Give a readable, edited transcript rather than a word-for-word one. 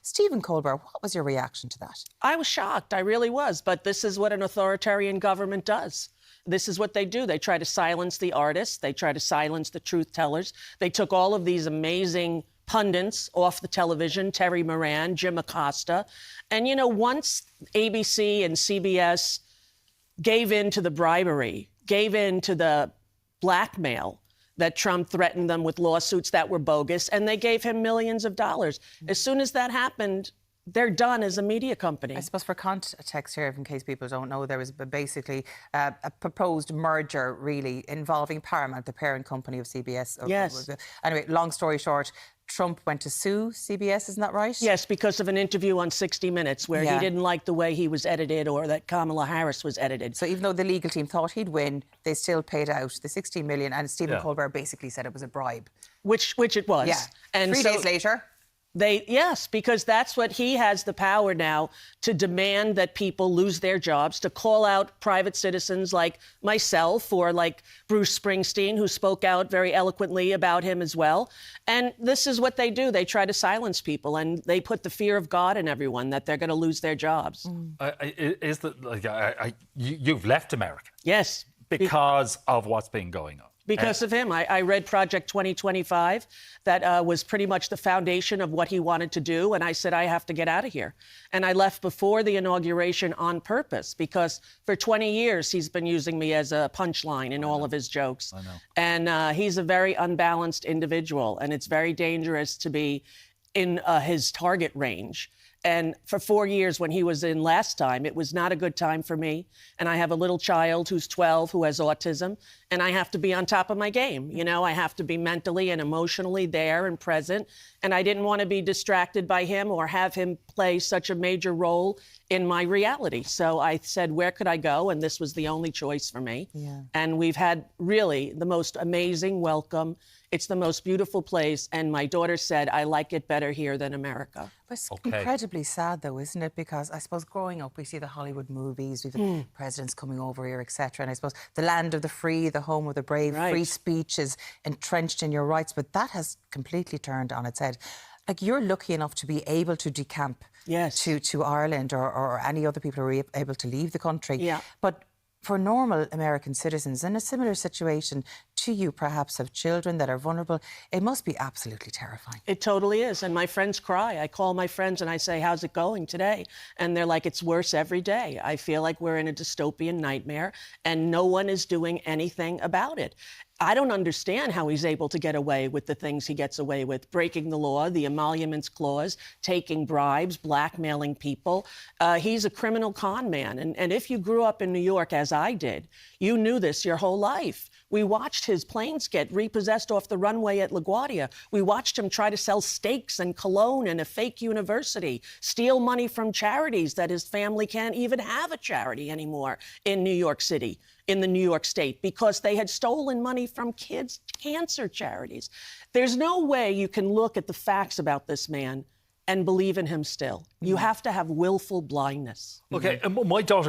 Stephen Colbert, what was your reaction to that? I was shocked. I really was. But this is what an authoritarian government does. This is what they do. They try to silence the artists. They try to silence the truth tellers. They took all of these amazing pundits off the television, Terry Moran, Jim Acosta. And, you know, once ABC and CBS gave in to the bribery, gave in to the blackmail that Trump threatened them with lawsuits that were bogus, and they gave him millions of dollars. As soon as that happened, they're done as a media company. I suppose for context here, in case people don't know, there was basically a proposed merger, really, involving Paramount, the parent company of CBS. Yes. Anyway, long story short, Trump went to sue CBS, isn't that right? Yes, because of an interview on 60 Minutes where he didn't like the way he was edited or that Kamala Harris was edited. So even though the legal team thought he'd win, they still paid out the $16 million, and Stephen Colbert basically said it was a bribe. Which it was. Yeah. And 3 days later... Yes, because that's what he has the power now to demand that people lose their jobs, to call out private citizens like myself or like Bruce Springsteen, who spoke out very eloquently about him as well. And this is what they do. They try to silence people, and they put the fear of God in everyone that they're going to lose their jobs. You've left America? Yes. Because of what's been going on? Because of him. I read Project 2025. That was pretty much the foundation of what he wanted to do. And I said, I have to get out of here. And I left before the inauguration on purpose, because for 20 years, he's been using me as a punchline in all of his jokes. I know. And he's a very unbalanced individual. And it's very dangerous to be in his target range. And for 4 years when he was in last time, it was not a good time for me. And I have a little child who's 12 who has autism, and I have to be on top of my game. You know, I have to be mentally and emotionally there and present. And I didn't want to be distracted by him or have him play such a major role in my reality. So I said, where could I go? And this was the only choice for me. Yeah. And we've had really the most amazing welcome. It's the most beautiful place. And my daughter said, I like it better here than America. But it's incredibly sad, though, isn't it? Because I suppose growing up, we see the Hollywood movies, we've the presidents coming over here, etc. And I suppose the land of the free, the home of the brave, free speech is entrenched in your rights. But that has completely turned on its head. Like, you're lucky enough to be able to decamp to Ireland or any other people who are able to leave the country. Yeah. But for normal American citizens in a similar situation to you, perhaps have children that are vulnerable, it must be absolutely terrifying. It totally is. And my friends cry. I call my friends and I say, how's it going today? And they're like, it's worse every day. I feel like we're in a dystopian nightmare and no one is doing anything about it. I don't understand how he's able to get away with the things he gets away with, breaking the law, the emoluments clause, taking bribes, blackmailing people. He's a criminal con man. And if you grew up in New York, as I did, you knew this your whole life. We watched his planes get repossessed off the runway at LaGuardia. We watched him try to sell steaks and cologne in a fake university, steal money from charities that his family can't even have a charity anymore in New York City, in the New York State, because they had stolen money from kids' cancer charities. There's no way you can look at the facts about this man and believe in him still. You have to have willful blindness. Okay, my daughter got